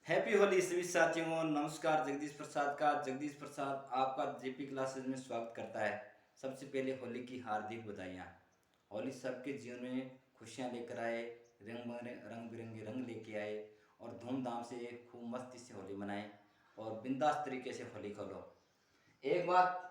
Happy Holi सभी साथियों को नमस्कार। जगदीश प्रसाद आपका जेपी क्लासेस में स्वागत करता है। सबसे पहले होली की हार्दिक बधाइयाँ। होली सबके जीवन में खुशियाँ लेकर आए, रंग बिरंगे रंग लेके आए और धूमधाम से खूब मस्ती से होली मनाएं और बिंदास तरीके से होली खेलो। एक बात,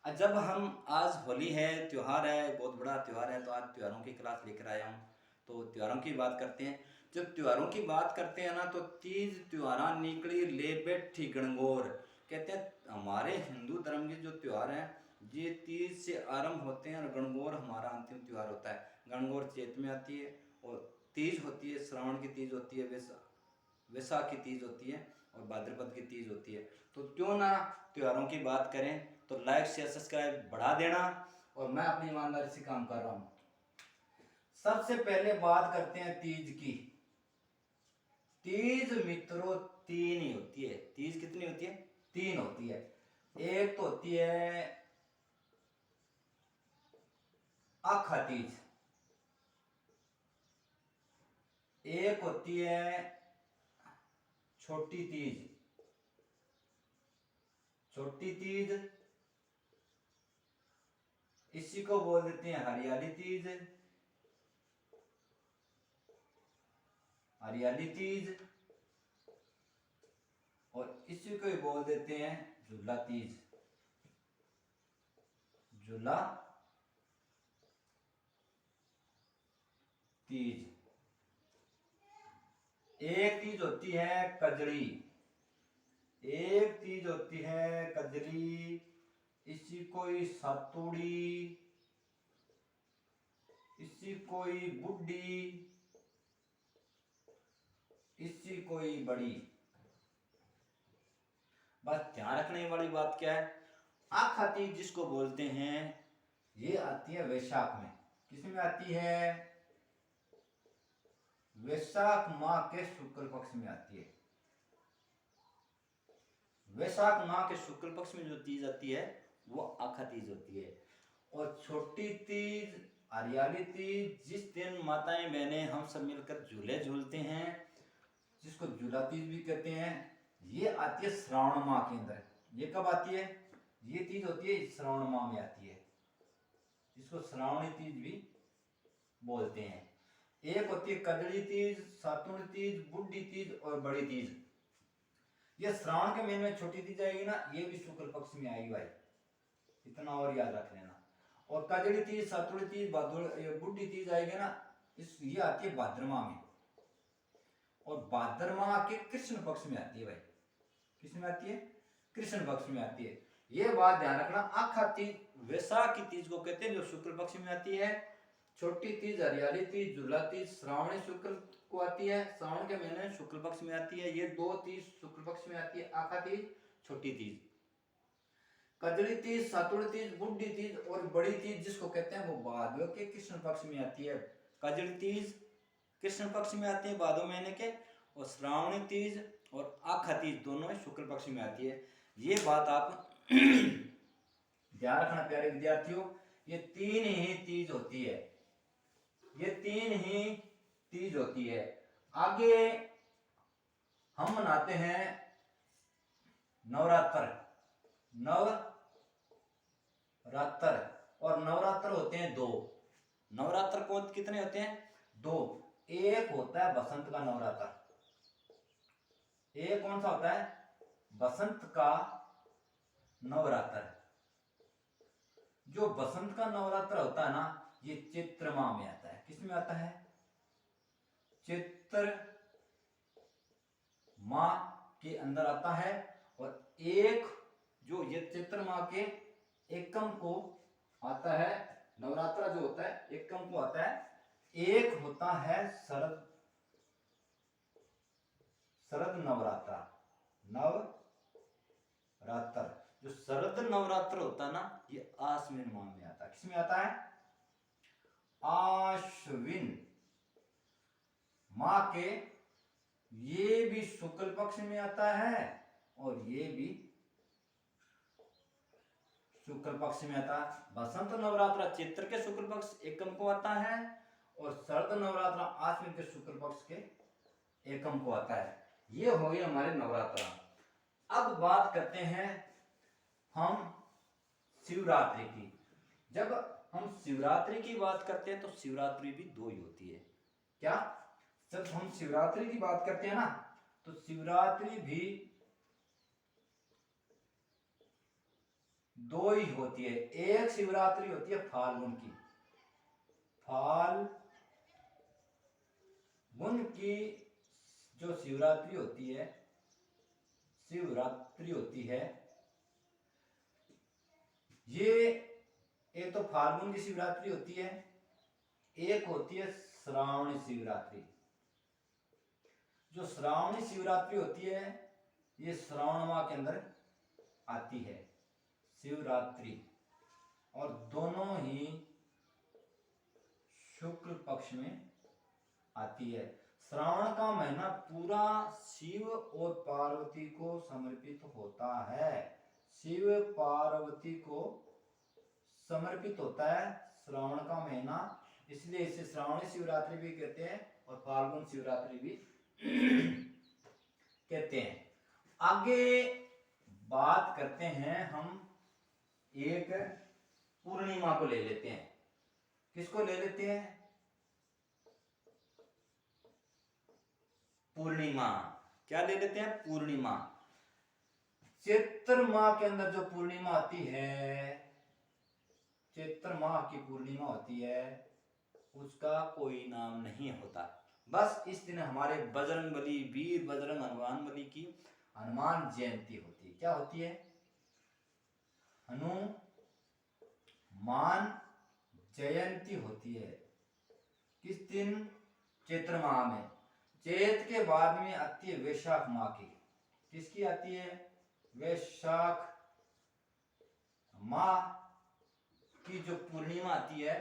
जब हम आज होली है, त्यौहार है, बहुत बड़ा त्यौहार है, तो आज त्योहारों की क्लास लेकर आया हूँ। तो त्योहारों की बात करते हैं। जब त्योहारों की बात करते हैं ना, तो तीज त्योहारा निकली ले बैठी गणगौर। कहते हैं हमारे हिंदू धर्म के जो त्योहार हैं ये तीज से आरंभ होते हैं और गणगौर हमारा अंतिम त्योहार होता है। गणगौर चैत में आती है और तीज होती है, श्रावण की तीज होती है, वैसाख की तीज होती है और भाद्रपद की तीज होती है। तो क्यों ना त्योहारों की बात करें, तो लाइक शेयर सब्सक्राइब बढ़ा देना और मैं अपनी ईमानदारी से काम कर रहा हूं। सबसे पहले बात करते हैं तीज की। तीज मित्रों तीन ही होती है। तीज कितनी होती है? तीन होती है। एक तो होती है आखा तीज, एक होती है छोटी तीज। छोटी तीज इसी को बोल देते हैं हरियाली तीज। हरियाली तीज और इसी को ही बोल देते हैं झूला तीज। झूला तीज। एक तीज होती है कजरी, एक तीज होती है कजरी, इसी कोई सातुड़ी, इसी कोई बुड्ढी, इसी कोई बड़ी। बस ध्यान रखने वाली बात क्या है, आखा तीज जिसको बोलते हैं ये आती है वैशाख में। किसमें आती है? वैशाख माह के शुक्ल पक्ष में आती है। वैशाख माह के शुक्ल पक्ष में जो तीज आती है वो आखा तीज होती है। और छोटी तीज हरियाली तीज, जिस दिन माताएं बहनें हम सब मिलकर झूले झूलते हैं, जिसको झूला तीज भी कहते हैं, ये आती है श्रावण माह के अंदर। ये कब आती है? ये तीज होती है श्रावण माह में आती है, इसको श्रावणी तीज भी बोलते हैं। एक होती है कजड़ी तीज, सातुड़ तीज, बुड्ढी तीज और बड़ी तीज। ये श्रावण के महीने में छोटी तीज आएगी ना, ये भी शुक्ल पक्ष में आएगी भाई, इतना और याद रख लेना। और कजड़ी तीज, सातुड़ तीज, बुड्ढी तीज आएगी ना, ये आती है भाद्रमा में। और भाद्रमा के कृष्ण पक्ष में आती है भाई। किस में आती है? कृष्ण पक्ष में आती है। ये बात ध्यान रखना। आखा तीज वैशाख की तीज को कहते हैं जो शुक्ल पक्ष में आती है। छोटी तीज हरियाली तीज, झूला तीज श्रावणी शुक्ल को आती है, श्रावण के महीने शुक्ल पक्ष में आती है। ये दो तीज शुक्ल पक्ष में आती है, आखा तीज, छोटी तीज। कजड़ी तीज, सातुड़ तीज, बुड्ढी तीज और बड़ी तीज जिसको कहते हैं वो भादव के कृष्ण पक्ष में आती है। कजड़ी तीज कृष्ण पक्ष में आती है भादव महीने के, और श्रावणी तीज और आखा तीज दोनों शुक्ल पक्ष में आती है। ये बात आप ध्यान रखना प्यारे विद्यार्थियों। ये तीन ही तीज होती है, ये तीन ही तीज होती है। आगे हम मनाते हैं नवरात्र। नवरात्र और नवरात्र होते हैं दो। नवरात्र कौन कितने होते हैं? दो। एक होता है बसंत का नवरात्र। एक कौन सा होता है? बसंत का नवरात्र। जो बसंत का नवरात्र होता है ना, ये चैत्र माह में आता है। किस में आता है? चैत्र माह के अंदर आता है। और एक जो ये चैत्र माह के एकम को आता है, नवरात्र जो होता है एकम को आता है। एक होता है शरद नवरात्र। नवरात्र जो शरद नवरात्र होता है ना, ये आश्विन माह में आता है। किसमें आता है? आश्विन माह के, ये भी शुक्ल पक्ष में आता है और ये भी शुक्ल पक्ष में आता है। बसंत नवरात्र चैत्र के शुक्ल पक्ष एकम को आता है और शरद नवरात्र आश्विन के शुक्ल पक्ष के एकम को आता है। ये हो गई हमारे नवरात्र। अब बात करते हैं हम शिवरात्रि की। जब हम शिवरात्रि की बात करते हैं तो शिवरात्रि भी दो ही होती है। क्या? जब हम शिवरात्रि की बात करते हैं ना तो शिवरात्रि भी दो ही होती है। एक शिवरात्रि होती है फाल्गुन की, फाल्गुन की जो शिवरात्रि होती है, शिवरात्रि होती है ये, एक तो फाल्गुन की शिवरात्रि होती है, एक होती है श्रावणी शिवरात्रि। जो श्रावणी शिवरात्रि होती है ये श्रावण माह के अंदर आती है शिवरात्रि, और दोनों ही शुक्ल पक्ष में आती है। श्रावण का महीना पूरा शिव और पार्वती को समर्पित होता है। शिव पार्वती को समर्पित होता है श्रावण का महीना, इसलिए इसे श्रावणी शिवरात्रि भी कहते हैं और फाल्गुन शिवरात्रि भी कहते हैं। आगे बात करते हैं हम एक पूर्णिमा को ले लेते हैं। किसको ले लेते हैं? पूर्णिमा। क्या ले लेते हैं? पूर्णिमा। चैत्र माह के अंदर जो पूर्णिमा आती है, चैत्र माह की पूर्णिमा होती है, उसका कोई नाम नहीं होता। बस इस दिन हमारे बजरंगबली, वीर बजरंग हनुमान बली की हनुमान जयंती होती है। क्या होती है? हनुमान जयंती होती है। किस दिन? चैत्र माह में। चैत के बाद में आती है वैशाख माह की। किसकी आती है? वैशाख माह की जो पूर्णिमा आती है,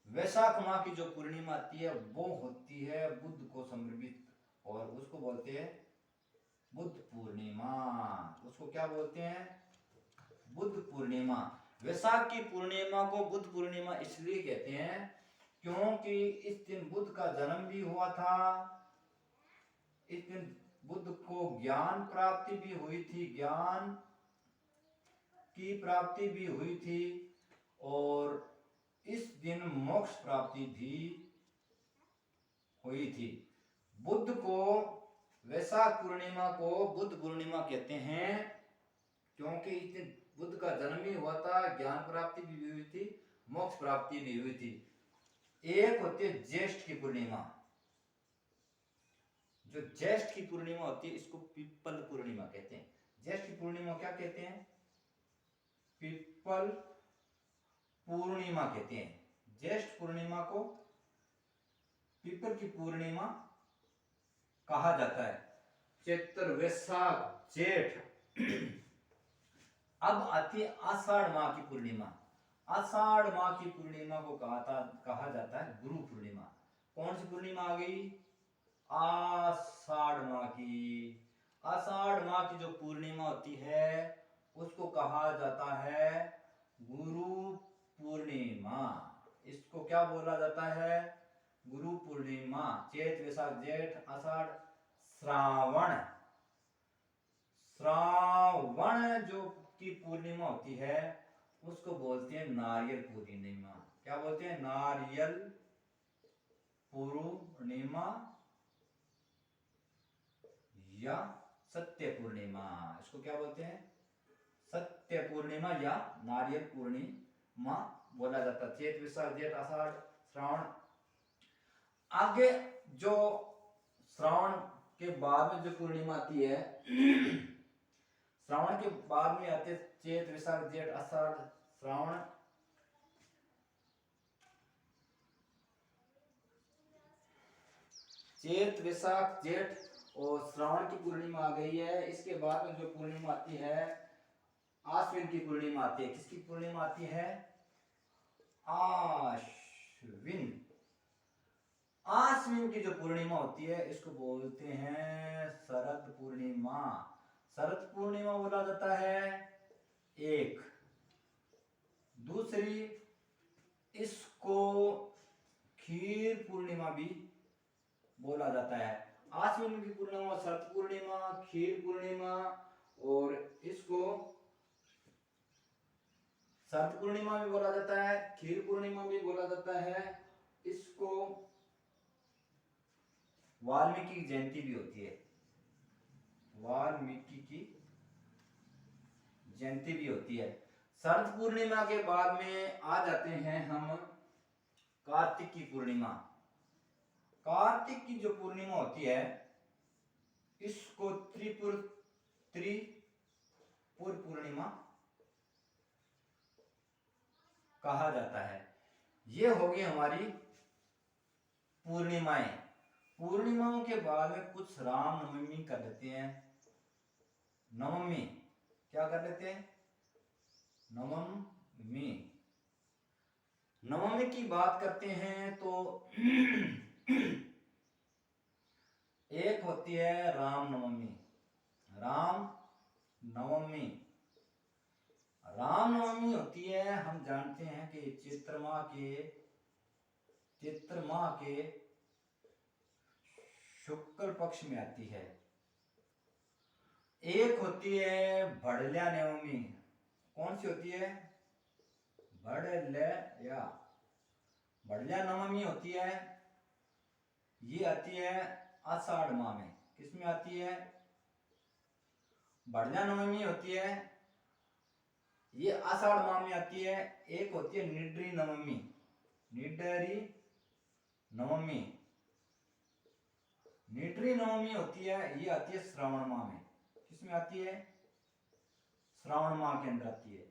वैशाख माह की जो पूर्णिमा आती है वो होती है बुध को समर्पित, और उसको बोलते हैं बुद्ध पूर्णिमा। उसको क्या बोलते हैं? बुद्ध पूर्णिमा। वैशाख की पूर्णिमा को बुद्ध पूर्णिमा इसलिए कहते हैं क्योंकि इस दिन बुद्ध का जन्म भी हुआ था। इस दिन बुद्ध को ज्ञान प्राप्ति भी हुई थी, ज्ञान की प्राप्ति भी हुई थी, और इस दिन मोक्ष प्राप्ति भी हुई थी। बुद्ध को, वैशाख पूर्णिमा को बुद्ध पूर्णिमा कहते हैं क्योंकि इस दिन बुद्ध का जन्म भी हुआ था, ज्ञान प्राप्ति भी हुई थी, मोक्ष प्राप्ति भी हुई थी। एक होती है ज्येष्ठ की पूर्णिमा। जो ज्येष्ठ की पूर्णिमा होती है इसको पीपल पूर्णिमा कहते हैं। ज्येष्ठ की पूर्णिमा क्या कहते हैं? पीपल पूर्णिमा कहते हैं। ज्येष्ठ पूर्णिमा को पीपल की पूर्णिमा कहा जाता है। चैत्र, वैशाख, जेठ। अब आती है आषाढ़ माह की पूर्णिमा। आषाढ़ माह की पूर्णिमा को कहा जाता है गुरु पूर्णिमा। कौन सी पूर्णिमा आ गई? आषाढ़ माह की। आषाढ़ माह की जो पूर्णिमा होती है उसको कहा जाता है गुरु पूर्णिमा। इसको क्या बोला जाता है? गुरु पूर्णिमा। चैत, वैशाख, जेठ, आषाढ़, श्रावण। श्रावण जो की पूर्णिमा होती है उसको बोलते हैं नारियल पूर्णिमा। क्या बोलते हैं? नारियल पूर्णिमा या सत्य पूर्णिमा। इसको क्या बोलते हैं? सत्य पूर्णिमा या नारियल पूर्णिमा बोला जाता है। चैत, वैशाख, जेठ, आषाढ़, श्रावण। आगे जो श्रावण के बाद में जो पूर्णिमा आती है, श्रावण के बाद में आते चैत, वैशाख, जेठ, आषाढ़, श्रावण। चैत, वैशाख, जेठ और श्रावण की पूर्णिमा आ गई है। इसके बाद में जो पूर्णिमा आती है आश्विन की पूर्णिमा आती है। किसकी पूर्णिमा आती है? आश्विन। आश्विन की जो पूर्णिमा होती है इसको बोलते हैं शरद पूर्णिमा। शरद पूर्णिमा बोला जाता है एक। दूसरी, इसको खीर पूर्णिमा भी बोला जाता है। आश्विन की पूर्णिमा शरद पूर्णिमा, खीर पूर्णिमा, और इसको शरद पूर्णिमा भी बोला जाता है, खीर पूर्णिमा भी बोला जाता है। इसको वाल्मीकि की जयंती भी होती है, वाल्मीकि की जयंती भी होती है। शरद पूर्णिमा के बाद में आ जाते हैं हम कार्तिक की पूर्णिमा। कार्तिक की जो पूर्णिमा होती है इसको त्रिपुर पूर्णिमा कहा जाता है। ये होगी हमारी पूर्णिमाएं। पूर्णिमाओं के बाद में कुछ राम नवमी कर लेते हैं। नवमी क्या कर लेते हैं? नवमी। नवमी की बात करते हैं तो एक होती है राम नवमी। राम नवमी, राम नवमी होती है, हम जानते हैं कि चैत्र माह के शुक्ल पक्ष में आती है। एक होती है भड़ल्या नवमी। कौन सी होती है? भड़ल्या नवमी होती है। ये आती है आषाढ़ माह में। किसमें आती है? भड़ल्या नवमी होती है, ये आषाढ़ माह में आती है। एक होती है निड्री नवमी। निड्री नवमी, निड्री नवमी होती है, ये आती है श्रावण माह में। किसमें आती है? श्रावण माह के अंदर आती है।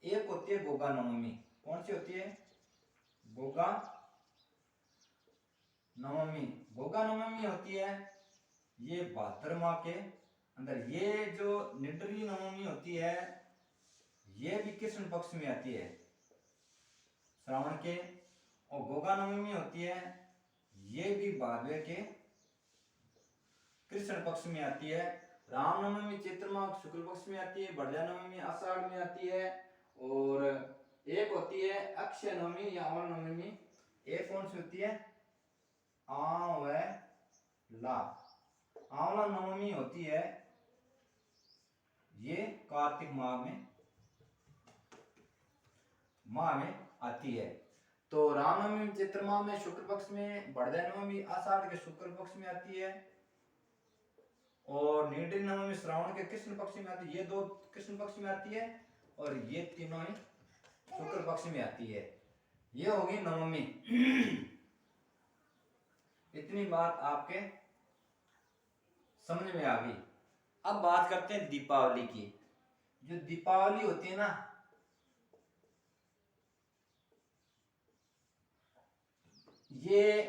एक होती है गोगा नवमी। कौन सी होती है? गोगा नवमी। गोगा नवमी होती है, ये भाद्र माह के अंदर। ये जो निड्री नवमी होती है ये भी कृष्ण पक्ष में आती है, श्रावण के। और गोगा नवमी होती है, ये भी भादवे के कृष्ण पक्ष में आती है। राम नवमी चैत्र माह शुक्ल पक्ष में आती है। भड़ल्या नवमी आषाढ़ में आती है। और एक होती है अक्षय नवमी या आंवला नवमी। एक कौन सी होती है? आंवला। आंवला नवमी होती है, ये कार्तिक माह में आती है। तो रामनवमी चैत्र माह में शुक्ल पक्ष में, भड़ल्या नवमी आषाढ़ के शुक्ल पक्ष में आती है, और निड्री नवमी श्रावण के कृष्ण पक्ष में आती है। ये दो कृष्ण पक्ष में आती है और ये तीनों ही शुक्ल पक्ष में आती है। ये होगी नवमी। इतनी बात आपके समझ में आ गई। अब बात करते हैं दीपावली की। जो दीपावली होती है ना, ये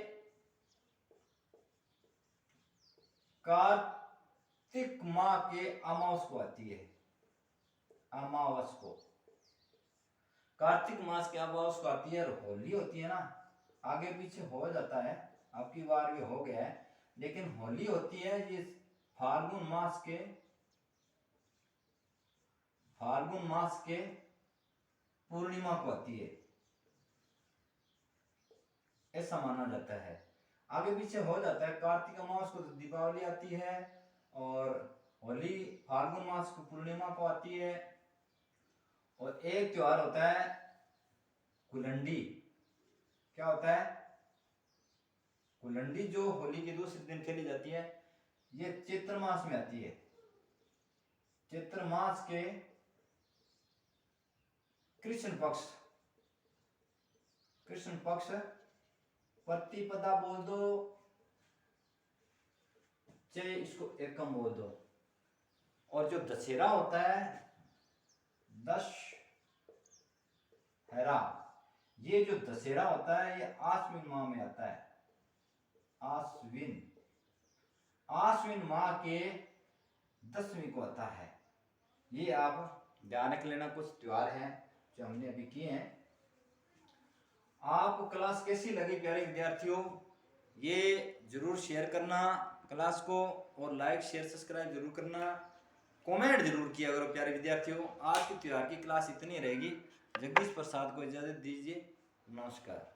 कार्तिक माह के अमावस को आती है। अमावस को, कार्तिक मास के अमावस को आती है। और होली होती है ना, आगे पीछे हो जाता है, आपकी बार भी हो गया है, लेकिन होली होती है ये फाल्गुन मास के पूर्णिमा को आती है, ऐसा माना जाता है। आगे पीछे हो जाता है। कार्तिक अमावस को तो दीपावली आती है, और होली फाल्गुन मास को पूर्णिमा को आती है। और एक त्योहार होता है कुलंडी। क्या होता है? कुलंडी, जो होली के दूसरे दिन खेली जाती है। ये चैत्र मास में आती है। चैत्र मास के कृष्ण पक्ष प्रतिपदा बोल दो, चाहे इसको एकम बोल दो। और जो दशहरा होता है, दशहरा, ये जो दशहरा होता है ये आश्विन माह में आता है। आश्विन माह के 10वीं को आता है। ये आप ध्यान रख लेना। कुछ त्योहार हैं जो हमने अभी किए हैं। आपको क्लास कैसी लगी प्यारे विद्यार्थियों? ये जरूर शेयर करना क्लास को, और लाइक शेयर सब्सक्राइब जरूर करना। कमेंट जरूर किया करो प्यारे विद्यार्थियों। आज की त्योहार की क्लास इतनी रहेगी। जगदीश प्रसाद को इजाजत दीजिए। नमस्कार।